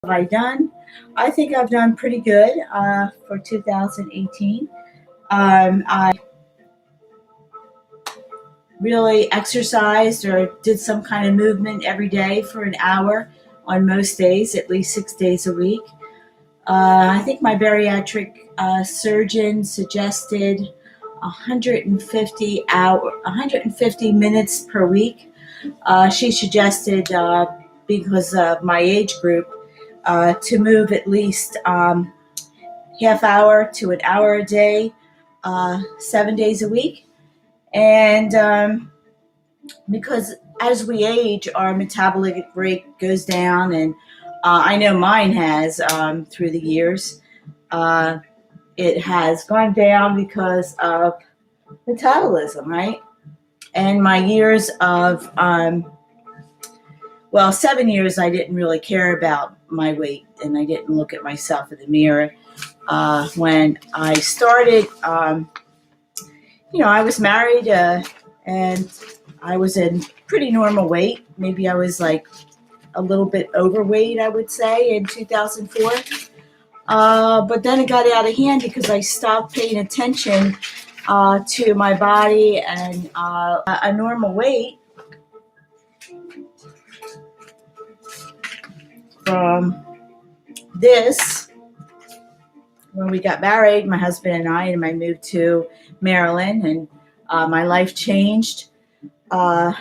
Have I done? I think I've done pretty good for 2018. I really exercised or did some kind of movement every day for an hour on most days, at least 6 days a week. I think my bariatric surgeon suggested 150 minutes per week. She suggested because of my age group to move at least half hour to an hour a day, 7 days a week. And because as we age, our metabolic rate goes down, and I know mine has through the years. Uh, it has gone down because of metabolism, right? And my years of 7 years, I didn't really care about my weight, and I didn't look at myself in the mirror. When I started, I was married, and I was in pretty normal weight. Maybe I was like a little bit overweight, I would say, in 2004. But then it got out of hand because I stopped paying attention to my body, and a normal weight from this. When we got married, my husband and I moved to Maryland, and my life changed. That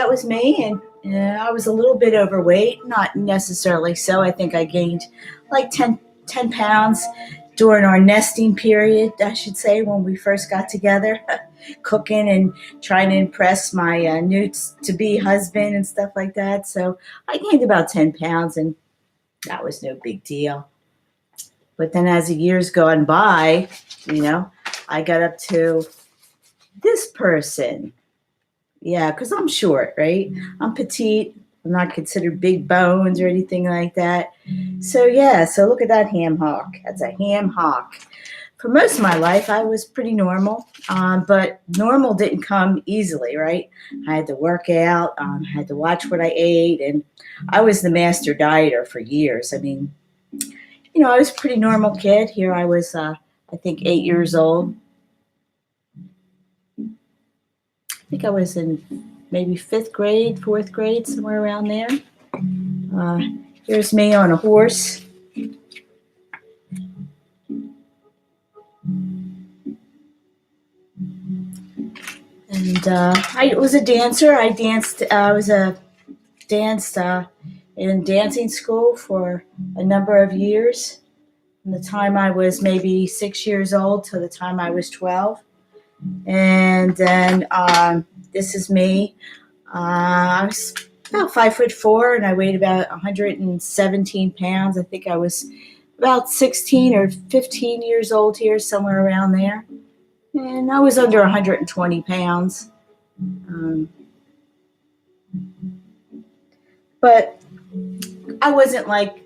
was me. And I was a little bit overweight, not necessarily so. I think I gained like 10 pounds during our nesting period, I should say, when we first got together, cooking and trying to impress my new-to-be husband and stuff like that. So I gained about 10 pounds, and that was no big deal. But then as the years gone by, I got up to this person. Yeah, because I'm short, right? I'm petite. I'm not considered big bones or anything like that. So look at that ham hock. That's a ham hock. For most of my life, I was pretty normal, but normal didn't come easily, right? I had to work out, I had to watch what I ate, and I was the master dieter for years. I mean, I was a pretty normal kid. Here I was, I think, 8 years old. I think I was in maybe 5th grade, 4th grade, somewhere around there. Here's me on a horse. And I was a dancer. I danced in dancing school for a number of years. From the time I was maybe 6 years old to the time I was 12. And then this is me. I was about 5'4", and I weighed about 117 pounds. I think I was about 16 or 15 years old here, somewhere around there. And I was under 120 pounds. But I wasn't like,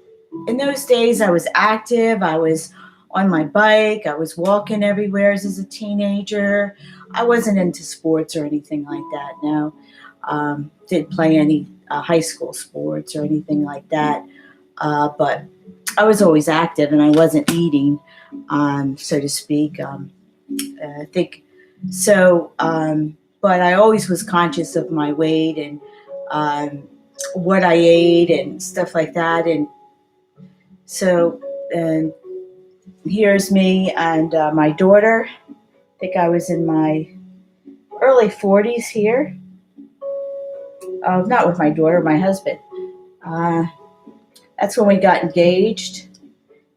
in those days I was active. I was on my bike. I was walking everywhere as a teenager. I wasn't into sports or anything like that, no. Didn't play any high school sports or anything like that. But I was always active, and I wasn't eating, so to speak. I think so. But I always was conscious of my weight and what I ate and stuff like that. And so, and here's me and my daughter. I think I was in my early 40s here. Not with my daughter, my husband. That's when we got engaged.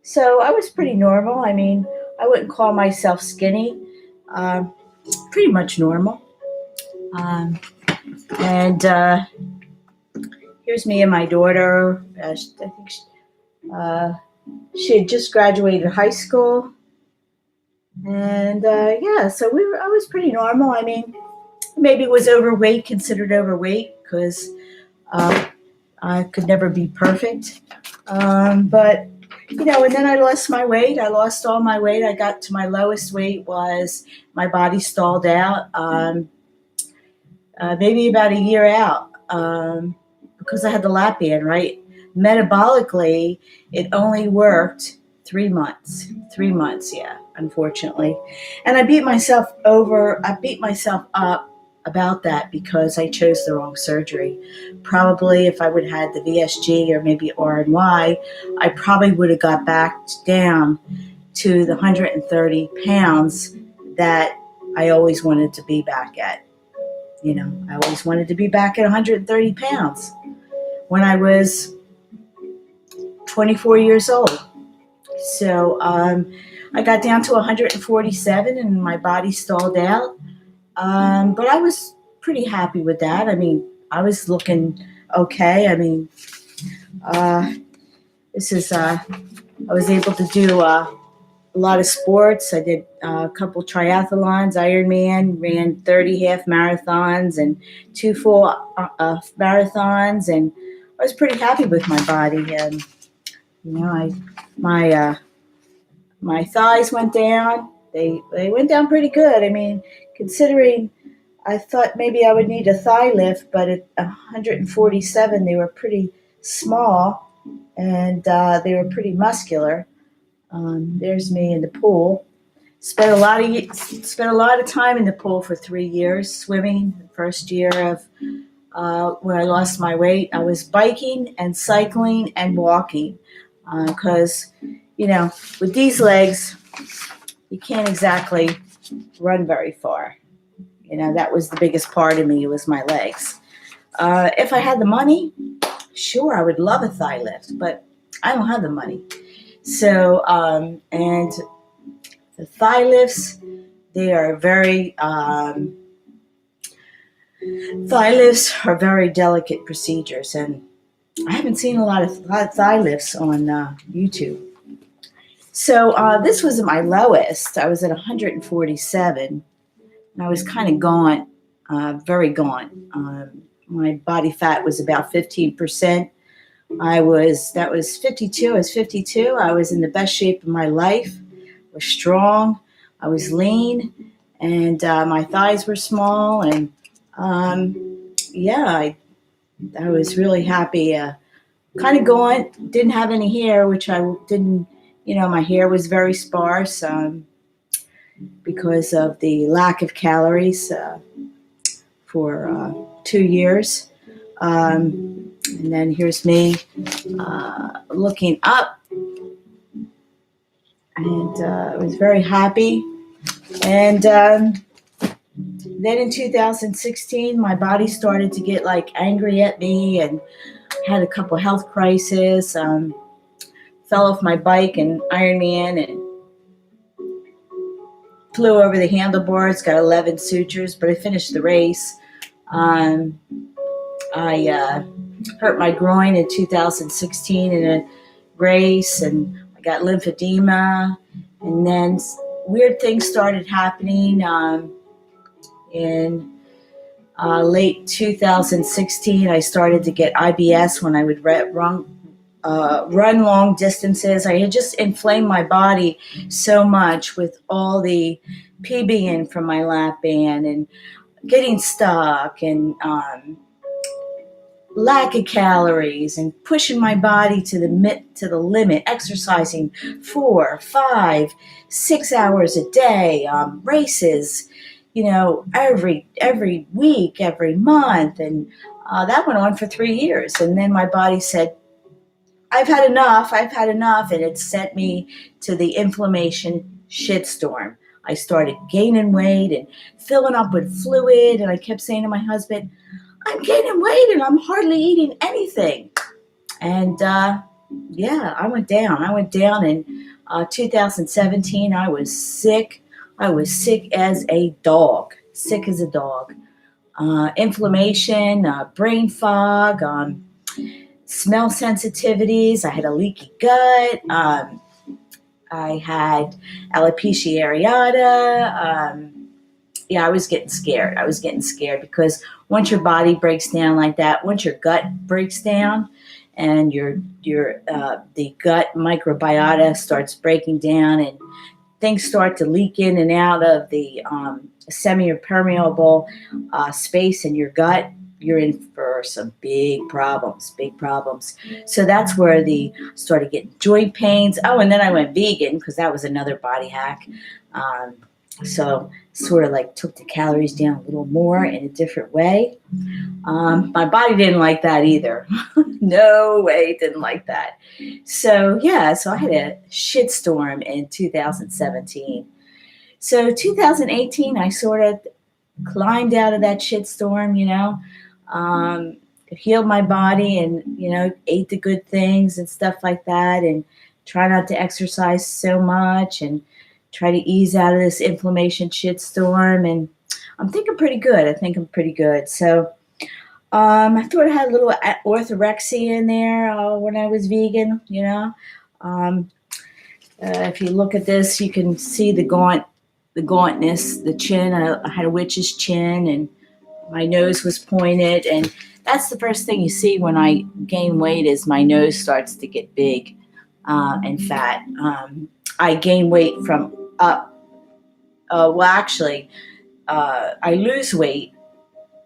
So I was pretty normal. I mean, I wouldn't call myself skinny. Pretty much normal. And here's me and my daughter. I think she had just graduated high school. And so I was pretty normal. I mean, maybe was overweight, considered overweight, because I could never be perfect. But and then I lost my weight. I lost all my weight. I got to my lowest weight was my body stalled out maybe about a year out because I had the lap band, right? metabolically, it only worked 3 months. 3 months, yeah, unfortunately. And I beat myself up about that because I chose the wrong surgery. Probably if I would have had the VSG or maybe RNY, I probably would have got back down to the 130 pounds that I always wanted to be back at. I always wanted to be back at 130 pounds when I was 24 years old. So I got down to 147 and my body stalled out. But I was pretty happy with that. I mean, I was looking okay. I mean, I was able to do a lot of sports. I did a couple triathlons, Ironman, ran 30 half marathons and 2 full marathons, and I was pretty happy with my body. And my thighs went down. They went down pretty good. I mean, considering I thought maybe I would need a thigh lift, but at 147 they were pretty small and they were pretty muscular. There's me in the pool. Spent a lot of time in the pool for 3 years swimming. The first year of when I lost my weight, I was biking and cycling and walking because with these legs you can't exactly run very far. That was the biggest part of me, was my legs. If I had the money, sure, I would love a thigh lift, but I don't have the money. So, and the thigh lifts, they are very, thigh lifts are very delicate procedures, and I haven't seen a lot of thigh lifts on YouTube. So this was my lowest. I was at 147, and I was kind of gaunt, very gaunt. My body fat was about 15%. That was 52. I was 52. I was in the best shape of my life. I was strong. I was lean, and my thighs were small. And I was really happy. Kind of gaunt. Didn't have any hair, which I didn't. My hair was very sparse because of the lack of calories for 2 years. And then here's me looking up, and I was very happy. And then in 2016, my body started to get angry at me, and had a couple health crises. Fell off my bike in Ironman and flew over the handlebars. Got 11 sutures, but I finished the race. I hurt my groin in 2016 in a race, and I got lymphedema, and then weird things started happening in late 2016. I started to get IBS when I would run long distances. I had just inflamed my body so much with all the PBing from my lap band and getting stuck and lack of calories and pushing my body to the limit, exercising 4, 5, 6 hours a day, races, every week, every month. And that went on for 3 years. And then my body said, I've had enough. And it sent me to the inflammation shitstorm. I started gaining weight and filling up with fluid. And I kept saying to my husband, I'm gaining weight and I'm hardly eating anything. And I went down. In 2017. I was sick. I was sick as a dog. Inflammation, brain fog, smell sensitivities. I had a leaky gut. I had alopecia areata. I was getting scared because once your body breaks down like that, once your gut breaks down and the gut microbiota starts breaking down and things start to leak in and out of the semi-permeable space in your gut, you're in for some big problems, big problems. So that's where started getting joint pains. Oh, and then I went vegan because that was another body hack. Um, so sort of like took the calories down a little more in a different way. My body didn't like that either. No way, it didn't like that. So yeah, so I had a shitstorm in 2017. So 2018, I sort of climbed out of that shitstorm, um, healed my body and, ate the good things and stuff like that, and try not to exercise so much and try to ease out of this inflammation shitstorm. And I'm thinking pretty good. I think I'm pretty good. So I thought I had a little orthorexia in there when I was vegan, Um, if you look at this, you can see the gauntness, the chin. I had a witch's chin, and my nose was pointed. And that's the first thing you see when I gain weight is my nose starts to get big and fat. I gain weight from up. Actually, I lose weight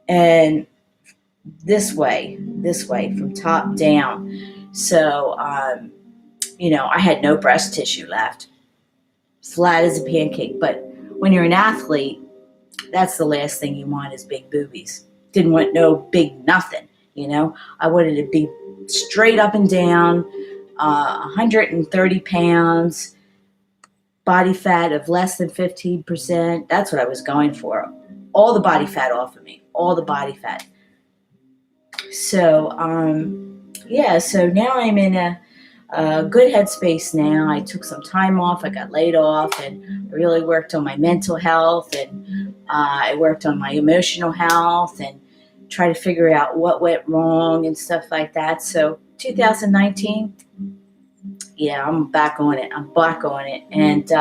and this way from top down. So, I had no breast tissue left, flat as a pancake. But when you're an athlete, that's the last thing you want is big boobies. Didn't want no big nothing, I wanted to be straight up and down, 130 pounds, body fat of less than 15%. That's what I was going for. All the body fat off of me, all the body fat. So, so now I'm in a good headspace now. I took some time off. I got laid off and really worked on my mental health, and I worked on my emotional health and tried to figure out what went wrong and stuff like that. So 2019, yeah, I'm back on it. And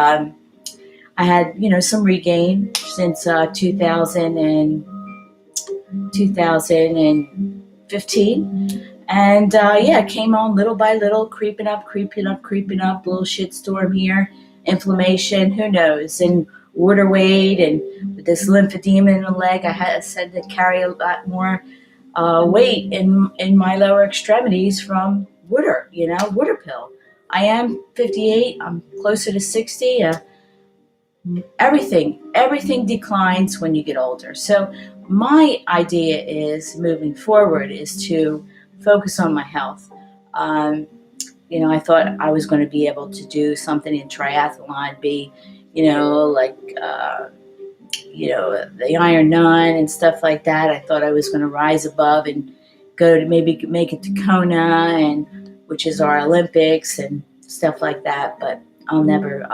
I had, some regain since 2015. And it came on little by little, creeping up, little shitstorm here, inflammation, who knows, and water weight, and with this lymphedema in the leg, I said to carry a lot more weight in my lower extremities from water, water pill. I am 58, I'm closer to 60. Everything declines when you get older. So my idea is moving forward is to focus on my health. I thought I was going to be able to do something in triathlon, be, the Iron Nun and stuff like that. I thought I was going to rise above and go to maybe make it to Kona, which is our Olympics and stuff like that. But I'll never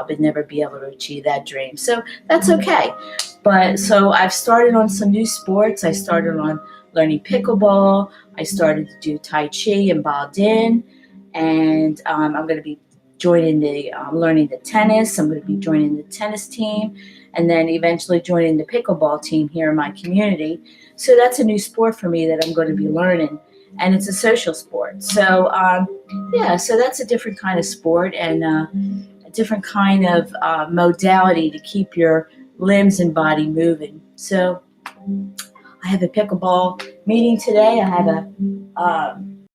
be able to achieve that dream. So that's okay. But so I've started on some new sports. I started on learning pickleball. I started to do Tai Chi and Baldin. And I'm going to be joining learning the tennis. I'm going to be joining the tennis team, and then eventually joining the pickleball team here in my community. So that's a new sport for me that I'm going to be learning, and it's a social sport. So so that's a different kind of sport and a different kind of modality to keep your limbs and body moving. So I have a pickleball meeting today. I have